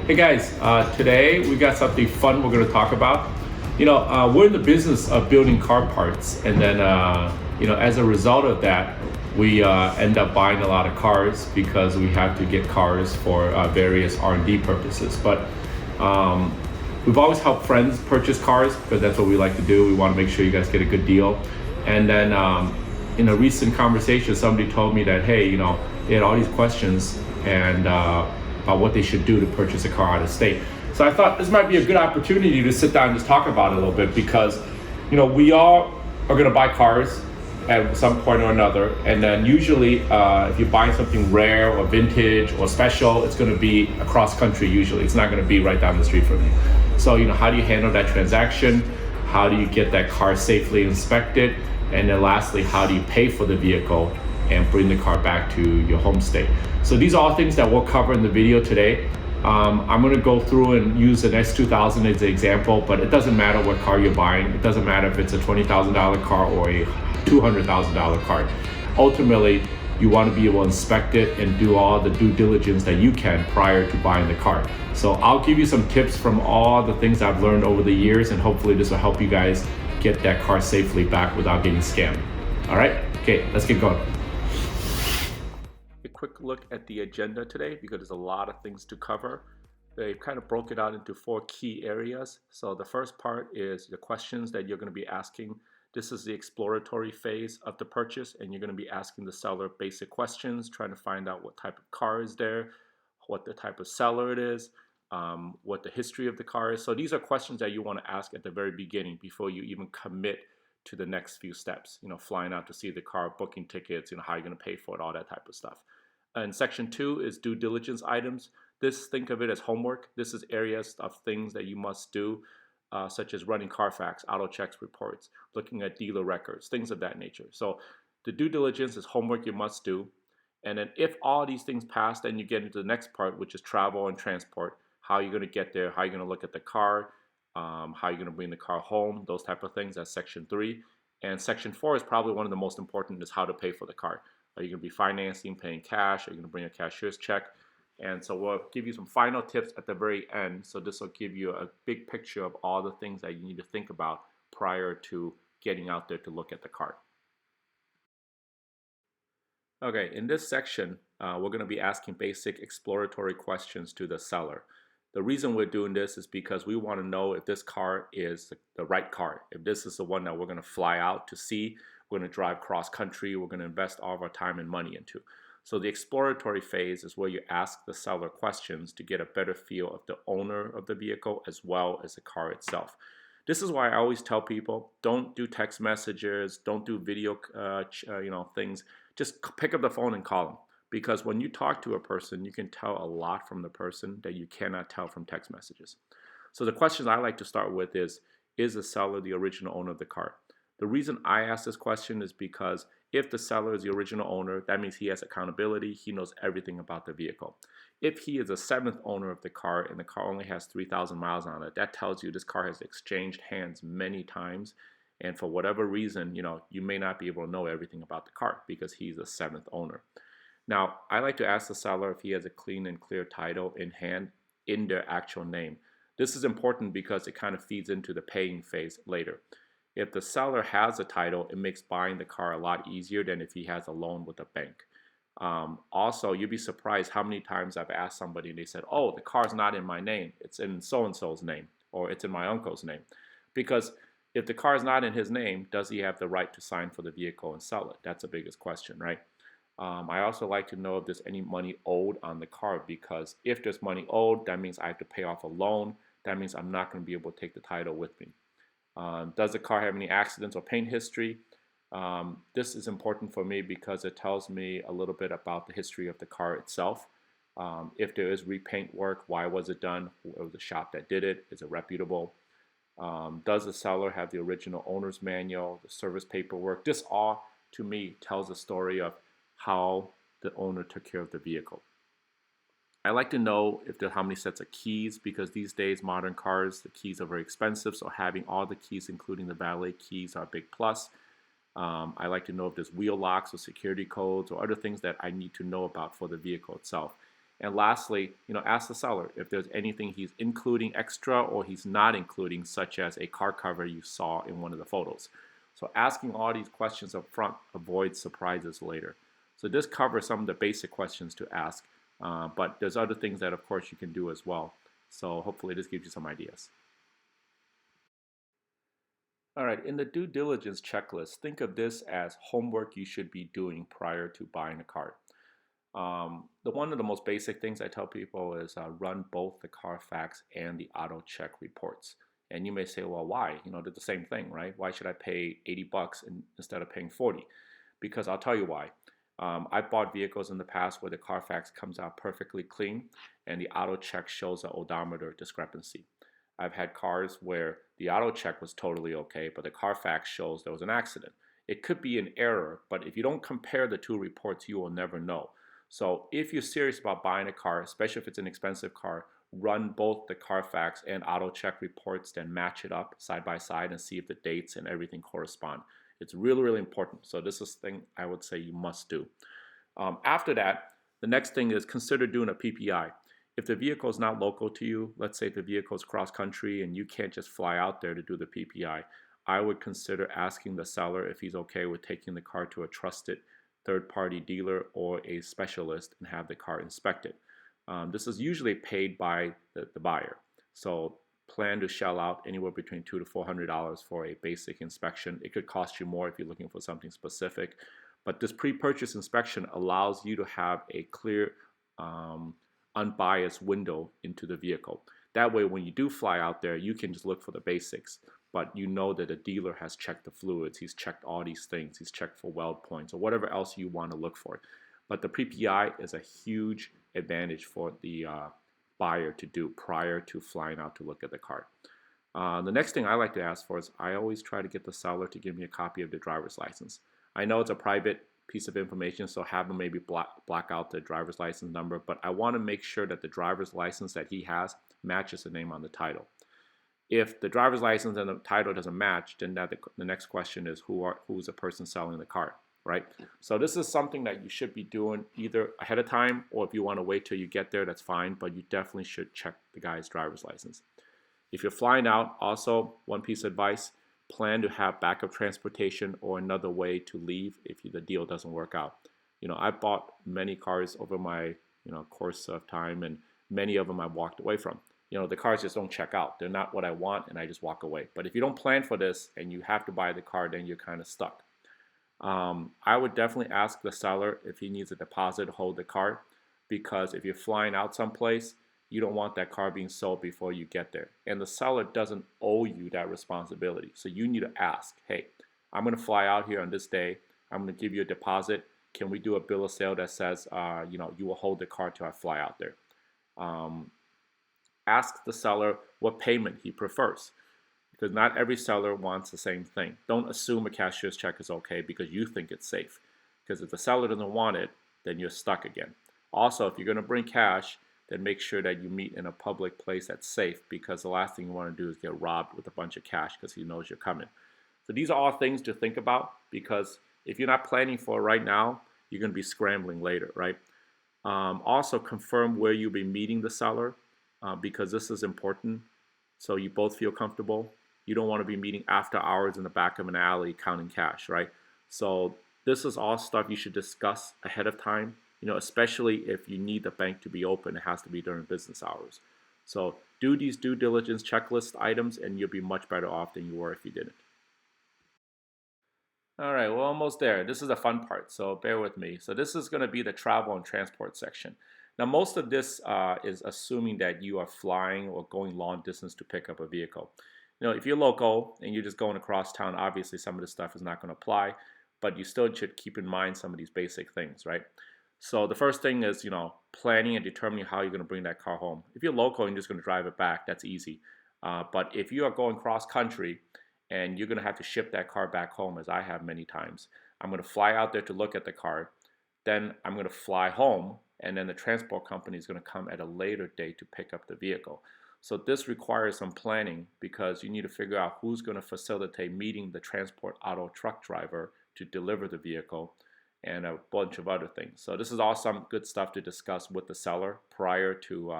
Hey guys, today we got something fun we're going to talk about. We're in the business of building car parts, and then as a result of that, we end up buying a lot of cars because we have to get cars for various R&D purposes. But we've always helped friends purchase cars because that's what we like to do. We want to make sure you guys get a good deal. And then in a recent conversation, somebody told me that hey, they had all these questions and about what they should do to purchase a car out of state. So I thought this might be a good opportunity to sit down and just talk about it a little bit because, we all are going to buy cars at some point or another. And then usually if you're buying something rare or vintage or special, it's going to be across country usually. It's not going to be right down the street from you. So, how do you handle that transaction? How do you get that car safely inspected? And then lastly, how do you pay for the vehicle and bring the car back to your home state? So these are all things that we'll cover in the video today. I'm going to go through and use an S2000 as an example, but it doesn't matter what car you're buying. It doesn't matter if it's a $20,000 car or a $200,000 car. Ultimately, you want to be able to inspect it and do all the due diligence that you can prior to buying the car. So I'll give you some tips from all the things I've learned over the years, and hopefully this will help you guys get that car safely back without getting scammed. All right, okay, let's get going. A quick look at the agenda today because there's a lot of things to cover. They kind of broke it out into 4 key areas. So the first part is the questions that you're going to be asking. This is the exploratory phase of the purchase, and you're going to be asking the seller basic questions, trying to find out what type of car is there, what the type of seller it is, what the history of the car is. So these are questions that you want to ask at the very beginning before you even commit to the next few steps, flying out to see the car, booking tickets, how you're going to pay for it, all that type of stuff. And section 2 is due diligence items. Think of it as homework. This is areas of things that you must do, such as running Carfax, auto checks reports, looking at dealer records, things of that nature. So the due diligence is homework you must do. And then if all these things pass, then you get into the next part, which is travel and transport. How you're going to get there, how you're going to look at the car, how you're going to bring the car home, those type of things. That's section 3. And section 4 is probably one of the most important, is how to pay for the car. Are you going to be financing, paying cash? Are you going to bring a cashier's check? And so we'll give you some final tips at the very end. So this will give you a big picture of all the things that you need to think about prior to getting out there to look at the car. Okay, in this section, we're going to be asking basic exploratory questions to the seller. The reason we're doing this is because we want to know if this car is the right car. If this is the one that we're going to fly out to see, we're going to drive cross country, we're going to invest all of our time and money into. So the exploratory phase is where you ask the seller questions to get a better feel of the owner of the vehicle as well as the car itself. This is why I always tell people, don't do text messages, don't do video things. Just pick up the phone and call them. Because when you talk to a person, you can tell a lot from the person that you cannot tell from text messages. So the questions I like to start with is the seller the original owner of the car? The reason I ask this question is because if the seller is the original owner, that means he has accountability, he knows everything about the vehicle. If he is a 7th owner of the car and the car only has 3,000 miles on it, that tells you this car has exchanged hands many times, and for whatever reason, you may not be able to know everything about the car because he's a 7th owner. Now, I like to ask the seller if he has a clean and clear title in hand in their actual name. This is important because it kind of feeds into the paying phase later. If the seller has a title, it makes buying the car a lot easier than if he has a loan with a bank. Also, you'd be surprised how many times I've asked somebody and they said, oh, the car's not in my name, it's in so-and-so's name, or it's in my uncle's name. Because if the car's not in his name, does he have the right to sign for the vehicle and sell it? That's the biggest question, right? I also like to know if there's any money owed on the car, because if there's money owed, that means I have to pay off a loan. That means I'm not going to be able to take the title with me. Does the car have any accidents or paint history? This is important for me because it tells me a little bit about the history of the car itself. If there is repaint work, why was it done? Who was the shop that did it? Is it reputable? Does the seller have the original owner's manual, the service paperwork? This all, to me, tells a story of how the owner took care of the vehicle. I like to know how many sets of keys, because these days, modern cars, the keys are very expensive, so having all the keys, including the valet keys, are a big plus. I like to know if there's wheel locks or security codes or other things that I need to know about for the vehicle itself. And lastly, ask the seller if there's anything he's including extra or he's not including, such as a car cover you saw in one of the photos. So asking all these questions up front avoids surprises later. So this covers some of the basic questions to ask, but there's other things that of course you can do as well. So hopefully this gives you some ideas. All right, in the due diligence checklist, think of this as homework you should be doing prior to buying a car. One of the most basic things I tell people is run both the Carfax and the auto check reports. And you may say, well, why? They're the same thing, right? Why should I pay 80 bucks instead of paying 40? Because I'll tell you why. I've bought vehicles in the past where the Carfax comes out perfectly clean and the auto check shows an odometer discrepancy. I've had cars where the auto check was totally okay, but the Carfax shows there was an accident. It could be an error, but if you don't compare the two reports, you will never know. So if you're serious about buying a car, especially if it's an expensive car, run both the Carfax and auto check reports, then match it up side by side and see if the dates and everything correspond. It's really, really important. So this is the thing I would say you must do. After that, the next thing is consider doing a PPI. If the vehicle is not local to you, let's say the vehicle is cross country and you can't just fly out there to do the PPI, I would consider asking the seller if he's okay with taking the car to a trusted third-party dealer or a specialist and have the car inspected. This is usually paid by the buyer. So plan to shell out anywhere between $200 to $400 for a basic inspection. It could cost you more if you're looking for something specific. But this pre-purchase inspection allows you to have a clear, unbiased window into the vehicle. That way, when you do fly out there, you can just look for the basics. But you know that the dealer has checked the fluids, he's checked all these things, he's checked for weld points or whatever else you want to look for. But the pre-PI is a huge advantage for the buyer to do prior to flying out to look at the car. The next thing I like to ask for is I always try to get the seller to give me a copy of the driver's license. I know it's a private piece of information, so have them maybe black out the driver's license number, but I want to make sure that the driver's license that he has matches the name on the title. If the driver's license and the title doesn't match, then the next question is who's the person selling the car, right? So this is something that you should be doing either ahead of time, or if you want to wait till you get there, that's fine, but you definitely should check the guy's driver's license. If you're flying out, also one piece of advice, plan to have backup transportation or another way to leave if the deal doesn't work out. I bought many cars over my course of time, and many of them I walked away from. The cars just don't check out. They're not what I want, and I just walk away. But if you don't plan for this and you have to buy the car, then you're kind of stuck. I would definitely ask the seller if he needs a deposit to hold the car, because if you're flying out someplace, you don't want that car being sold before you get there. And the seller doesn't owe you that responsibility. So you need to ask, hey, I'm going to fly out here on this day. I'm going to give you a deposit. Can we do a bill of sale that says, you will hold the car till I fly out there? Ask the seller what payment he prefers, because not every seller wants the same thing. Don't assume a cashier's check is okay because you think it's safe, because if the seller doesn't want it, then you're stuck again. Also, if you're going to bring cash, then make sure that you meet in a public place that's safe, because the last thing you want to do is get robbed with a bunch of cash because he knows you're coming. So these are all things to think about, because if you're not planning for it right now, you're going to be scrambling later, right? Also confirm where you'll be meeting the seller, because this is important so you both feel comfortable. You don't want to be meeting after hours in the back of an alley counting cash, right? So this is all stuff you should discuss ahead of time, especially if you need the bank to be open. It has to be during business hours. So do these due diligence checklist items and you'll be much better off than you were if you didn't. All right, we're almost there. This is the fun part, so bear with me. So this is going to be the travel and transport section. Now, most of this is assuming that you are flying or going long distance to pick up a vehicle. If you're local and you're just going across town, obviously some of this stuff is not going to apply, but you still should keep in mind some of these basic things, right? So the first thing is, planning and determining how you're going to bring that car home. If you're local and you're just going to drive it back, that's easy. But if you are going cross country and you're going to have to ship that car back home, as I have many times, I'm going to fly out there to look at the car, then I'm going to fly home, and then the transport company is going to come at a later date to pick up the vehicle. So this requires some planning, because you need to figure out who's going to facilitate meeting the transport auto truck driver to deliver the vehicle. and a bunch of other things. So this is all some good stuff to discuss with the seller prior to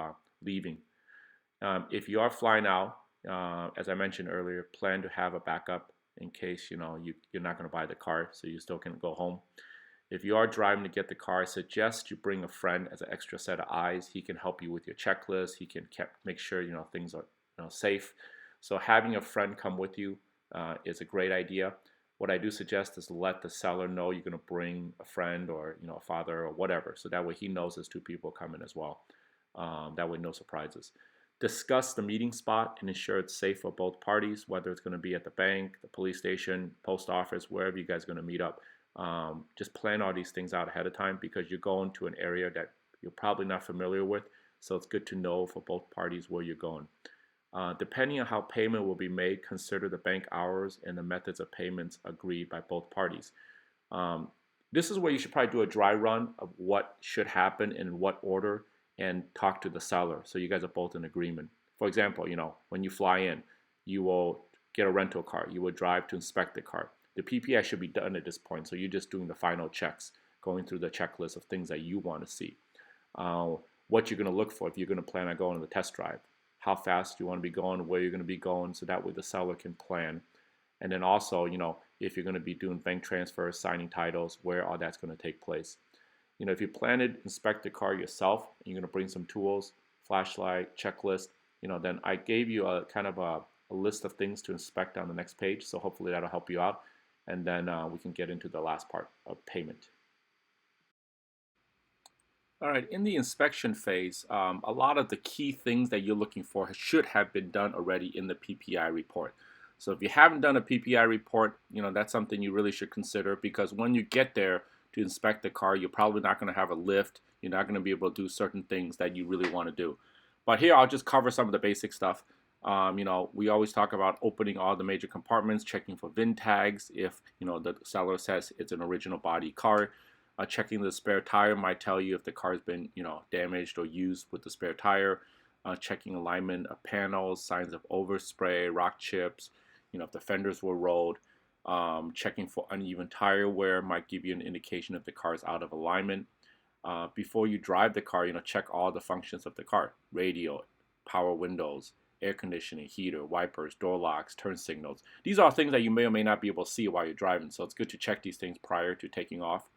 leaving. If you are flying out, as I mentioned earlier, plan to have a backup in case you're not going to buy the car, so you still can go home. If you are driving to get the car, I suggest you bring a friend as an extra set of eyes. He can help you with your checklist. He can make sure things are safe. So having a friend come with you is a great idea. What I do suggest is let the seller know you're going to bring a friend or a father or whatever, so that way he knows there's two people coming as well. That way, no surprises. Discuss the meeting spot and ensure it's safe for both parties, whether it's going to be at the bank, the police station, post office, wherever you guys are going to meet up. Just plan all these things out ahead of time, because you're going to an area that you're probably not familiar with, so it's good to know for both parties where you're going. Depending on how payment will be made, consider the bank hours and the methods of payments agreed by both parties. This is where you should probably do a dry run of what should happen in what order and talk to the seller so you guys are both in agreement. For example, when you fly in, you will get a rental car. You will drive to inspect the car. The PPI should be done at this point, so you're just doing the final checks, going through the checklist of things that you want to see. What you're going to look for if you're going to plan on going on the test drive. How fast you want to be going, where you're going to be going, so that way the seller can plan. And then also, if you're going to be doing bank transfers, signing titles, where all that's going to take place. If you plan to inspect the car yourself, you're going to bring some tools, flashlight, checklist, then I gave you a kind of a list of things to inspect on the next page, so hopefully that'll help you out. And then we can get into the last part of payment. All right, in the inspection phase, a lot of the key things that you're looking for should have been done already in the PPI report. So if you haven't done a PPI report, that's something you really should consider, because when you get there to inspect the car, you're probably not going to have a lift. You're not going to be able to do certain things that you really want to do. But here I'll just cover some of the basic stuff. We always talk about opening all the major compartments, checking for VIN tags if the seller says it's an original body car. Checking the spare tire might tell you if the car's been damaged or used with the spare tire. Checking alignment of panels, signs of overspray, rock chips, if the fenders were rolled. Checking for uneven tire wear might give you an indication if the car is out of alignment. Before you drive the car, check all the functions of the car: radio, power windows, air conditioning, heater, wipers, door locks, turn signals. These are things that you may or may not be able to see while you're driving, so it's good to check these things prior to taking off.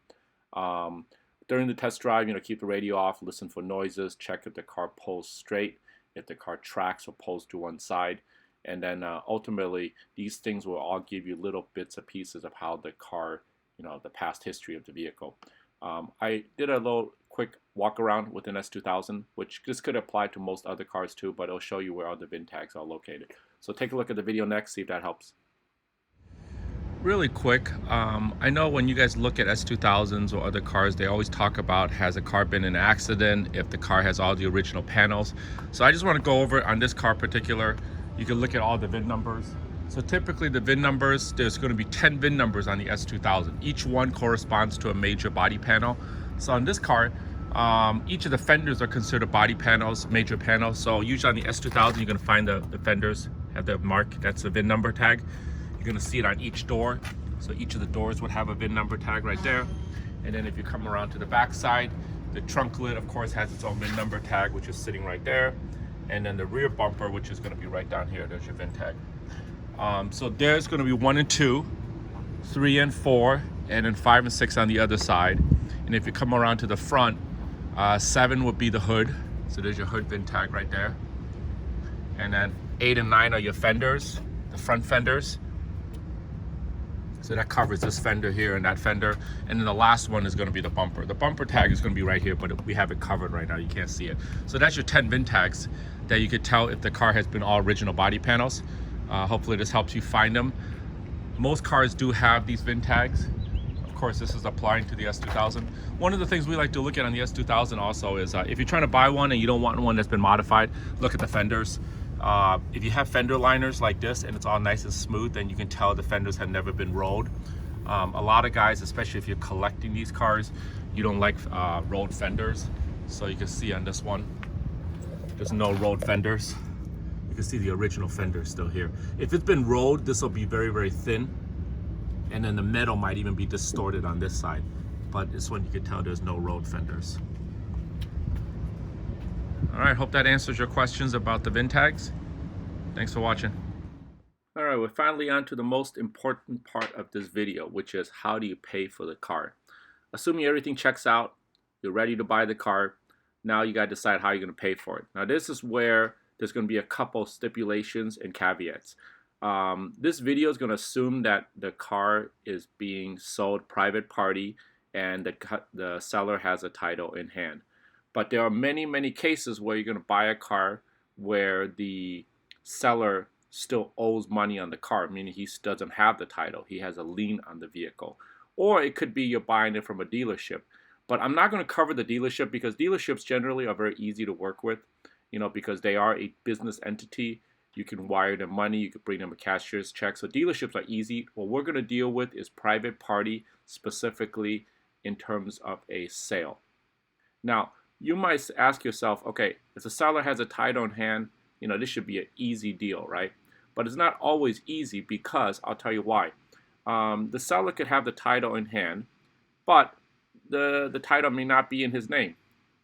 During the test drive, keep the radio off, listen for noises, check if the car pulls straight, if the car tracks or pulls to one side, and then ultimately these things will all give you little bits and pieces of how the car, the past history of the vehicle. I did a little quick walk around with an S2000, which this could apply to most other cars too, but it'll show you where all the VIN tags are located. So take a look at the video next, see if that helps. Really quick, I know when you guys look at S2000s or other cars, they always talk about, has a car been in an accident, if the car has all the original panels. So I just want to go over on this car particular. You can look at all the VIN numbers. So typically the VIN numbers, there's going to be 10 VIN numbers on the S2000. Each one corresponds to a major body panel. So on this car, each of the fenders are considered body panels, major panels. So usually on the S2000, you're going to find the fenders have the mark, that's the VIN number tag. You're going to see it on each door. So each of the doors would have a VIN number tag right there. And then if you come around to the back side, the trunk lid, of course, has its own VIN number tag, which is sitting right there. And then the rear bumper, which is going to be right down here, there's your VIN tag. So there's going to be 1 and 2, 3 and 4, and then 5 and 6 on the other side. And if you come around to the front, 7 would be the hood. So there's your hood VIN tag right there. And then 8 and 9 are your fenders, the front fenders. So that covers this fender here and that fender. And then the last one is going to be the bumper. The bumper tag is going to be right here, but we have it covered right now. You can't see it. So that's your 10 VIN tags that you could tell if the car has been all original body panels. Hopefully this helps you find them. Most cars do have these VIN tags. Of course, this is applying to the S2000. One of the things we like to look at on the S2000 also is if you're trying to buy one and you don't want one that's been modified, look at the fenders. If you have fender liners like this and it's all nice and smooth, then you can tell the fenders have never been rolled. A lot of guys, especially if you're collecting these cars, you don't like rolled fenders. So you can see on this one, there's no rolled fenders. You can see the original fender still here. If it's been rolled, this will be very, very thin. And then the metal might even be distorted on this side. but this one you can tell there's no road fenders. All right, hope that answers your questions about the VIN tags. Thanks for watching. All right, we're finally on to the most important part of this video, which is how do you pay for the car? Assuming everything checks out, you're ready to buy the car, now you got to decide how you're going to pay for it. Now this is where there's going to be a couple stipulations and caveats. This video is going to assume that the car is being sold private party and the seller has a title in hand. But there are many cases where you're going to buy a car where the seller still owes money on the car, meaning he doesn't have the title. He has a lien on the vehicle. Or it could be you're buying it from a dealership. But I'm not going to cover the dealership because dealerships generally are very easy to work with, because they are a business entity. You can wire them money, you can bring them a cashier's check. So dealerships are easy. What we're going to deal with is private party, specifically in terms of a sale. Now, you might ask yourself, okay, if the seller has a title in hand, this should be an easy deal, right? But it's not always easy because I'll tell you why. The seller could have the title in hand, but the title may not be in his name.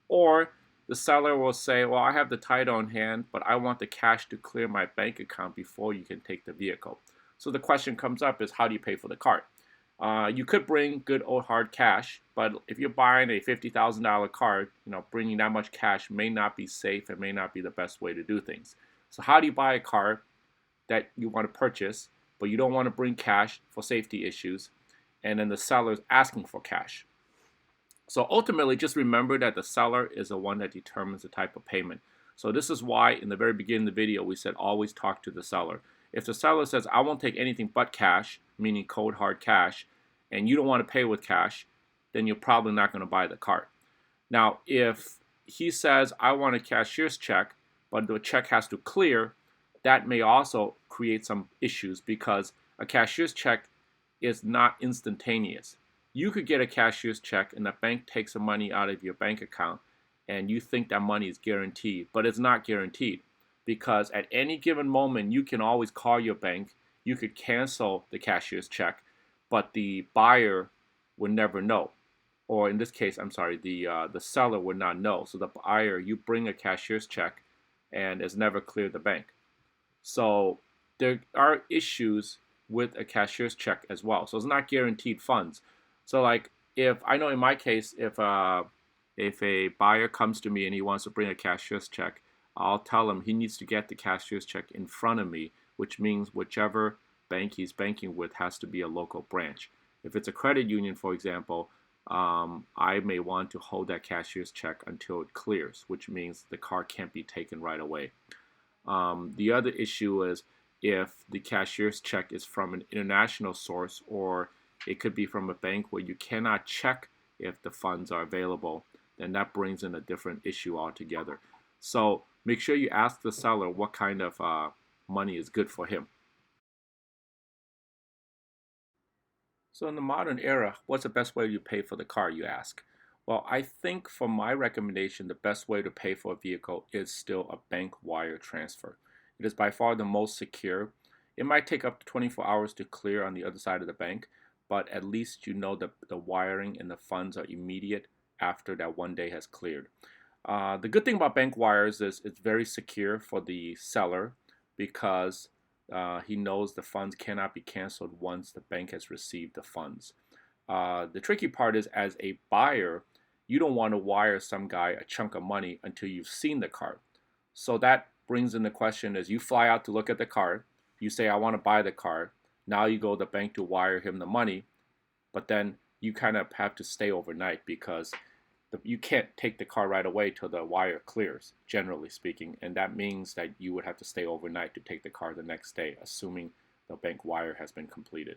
Or the seller will say, well, I have the title in hand, but I want the cash to clear my bank account before you can take the vehicle. So the question comes up is, how do you pay for the car? You could bring good old hard cash, but if you're buying a $50,000 car, bringing that much cash may not be safe and may not be the best way to do things. So how do you buy a car that you want to purchase, but you don't want to bring cash for safety issues, and then the seller is asking for cash? So ultimately, just remember that the seller is the one that determines the type of payment. So this is why in the very beginning of the video, we said always talk to the seller. If the seller says, I won't take anything but cash, meaning cold hard cash, and you don't want to pay with cash, then you're probably not going to buy the car. Now, if he says, I want a cashier's check, but the check has to clear, that may also create some issues because a cashier's check is not instantaneous. You could get a cashier's check and the bank takes the money out of your bank account and you think that money is guaranteed, but it's not guaranteed because at any given moment you can always call your bank. You could cancel the cashier's check, but the buyer would never know. Or in this case, I'm sorry, the seller would not know. So the buyer, you bring a cashier's check and it's never cleared the bank. So there are issues with a cashier's check as well. So it's not guaranteed funds. So like if I know in my case, if a buyer comes to me and he wants to bring a cashier's check, I'll tell him he needs to get the cashier's check in front of me, which means whichever bank he's banking with has to be a local branch. If it's a credit union, for example, I may want to hold that cashier's check until it clears, which means the car can't be taken right away. The other issue is if the cashier's check is from an international source, or it could be from a bank where you cannot check if the funds are available, then that brings in a different issue altogether. So make sure you ask the seller what kind of money is good for him. So in the modern era, what's the best way to pay for the car, you ask? Well, I think for my recommendation, the best way to pay for a vehicle is still a bank wire transfer. It is by far the most secure. It might take up to 24 hours to clear on the other side of the bank, but at least you know that the wiring and the funds are immediate after that one day has cleared. The good thing about bank wires is it's very secure for the seller because he knows the funds cannot be canceled once the bank has received the funds. The tricky part is, as a buyer, you don't want to wire some guy a chunk of money until you've seen the car. So that brings in the question is you fly out to look at the car, you say, I want to buy the car. Now you go to the bank to wire him the money, but then you kind of have to stay overnight because you can't take the car right away till the wire clears, generally speaking, and that means that you would have to stay overnight to take the car the next day, assuming the bank wire has been completed.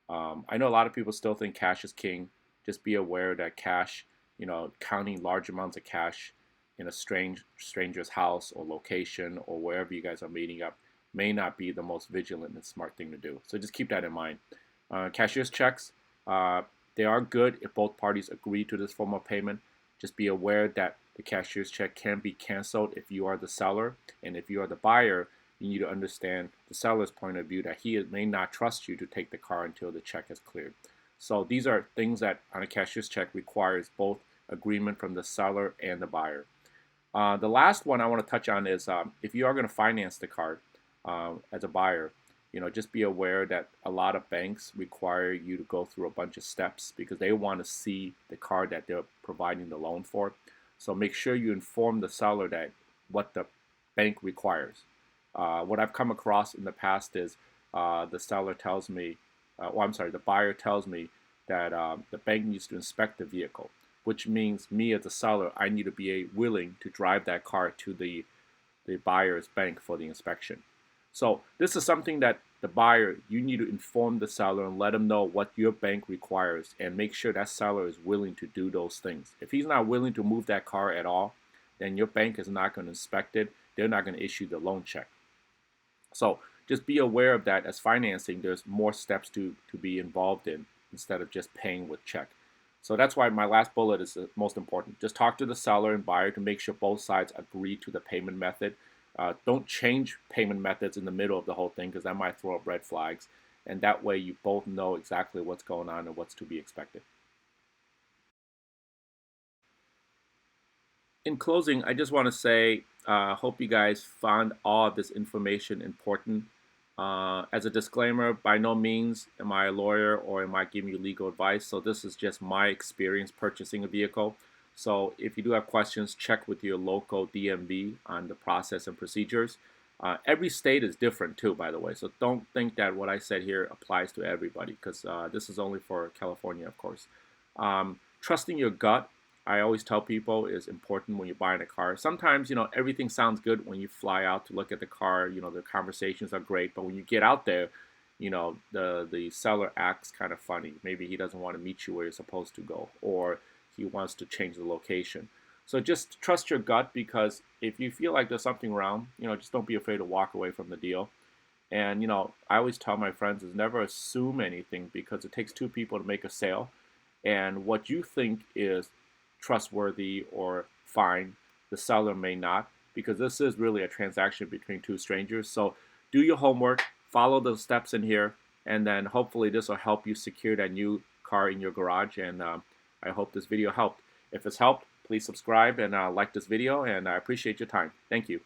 I know a lot of people still think cash is king. Just be aware that cash, counting large amounts of cash in a stranger's house or location or wherever you guys are meeting up may not be the most vigilant and smart thing to do. So just keep that in mind. Cashier's checks, they are good if both parties agree to this form of payment. Just be aware that the cashier's check can be canceled if you are the seller, and if you are the buyer, you need to understand the seller's point of view that he may not trust you to take the car until the check is cleared. So these are things that on a cashier's check requires both agreement from the seller and the buyer. The last one I want to touch on is if you are going to finance the car as a buyer, just be aware that a lot of banks require you to go through a bunch of steps because they want to see the car that they're providing the loan for. So make sure you inform the seller that what the bank requires. What I've come across in the past is the seller tells me, the buyer tells me that the bank needs to inspect the vehicle, which means me as a seller, I need to be willing to drive that car to the buyer's bank for the inspection. So this is something that the buyer, you need to inform the seller and let them know what your bank requires and make sure that seller is willing to do those things. If he's not willing to move that car at all, then your bank is not going to inspect it. They're not going to issue the loan check. So just be aware of that. As financing, there's more steps to be involved in instead of just paying with check. So that's why my last bullet is the most important. Just talk to the seller and buyer to make sure both sides agree to the payment method. Don't change payment methods in the middle of the whole thing because that might throw up red flags. And that way you both know exactly what's going on and what's to be expected. In closing, I just want to say, hope you guys found all of this information important. As a disclaimer, by no means am I a lawyer or am I giving you legal advice. So this is just my experience purchasing a vehicle. So if you do have questions, check with your local DMV on the process and procedures. Every state is different too, by the way. So don't think that what I said here applies to everybody because this is only for California, of course. Trusting your gut, I always tell people, is important when you're buying a car. Sometimes, everything sounds good when you fly out to look at the car. The conversations are great, but when you get out there, the seller acts kind of funny. Maybe he doesn't want to meet you where you're supposed to go, or he wants to change the location. So just trust your gut because if you feel like there's something wrong, just don't be afraid to walk away from the deal. And, I always tell my friends is never assume anything because it takes two people to make a sale. And what you think is trustworthy or fine, the seller may not, because this is really a transaction between two strangers. So do your homework, follow the steps in here, and then hopefully this will help you secure that new car in your garage. And I hope this video helped. If it's helped, please subscribe and like this video, and I appreciate your time. Thank you.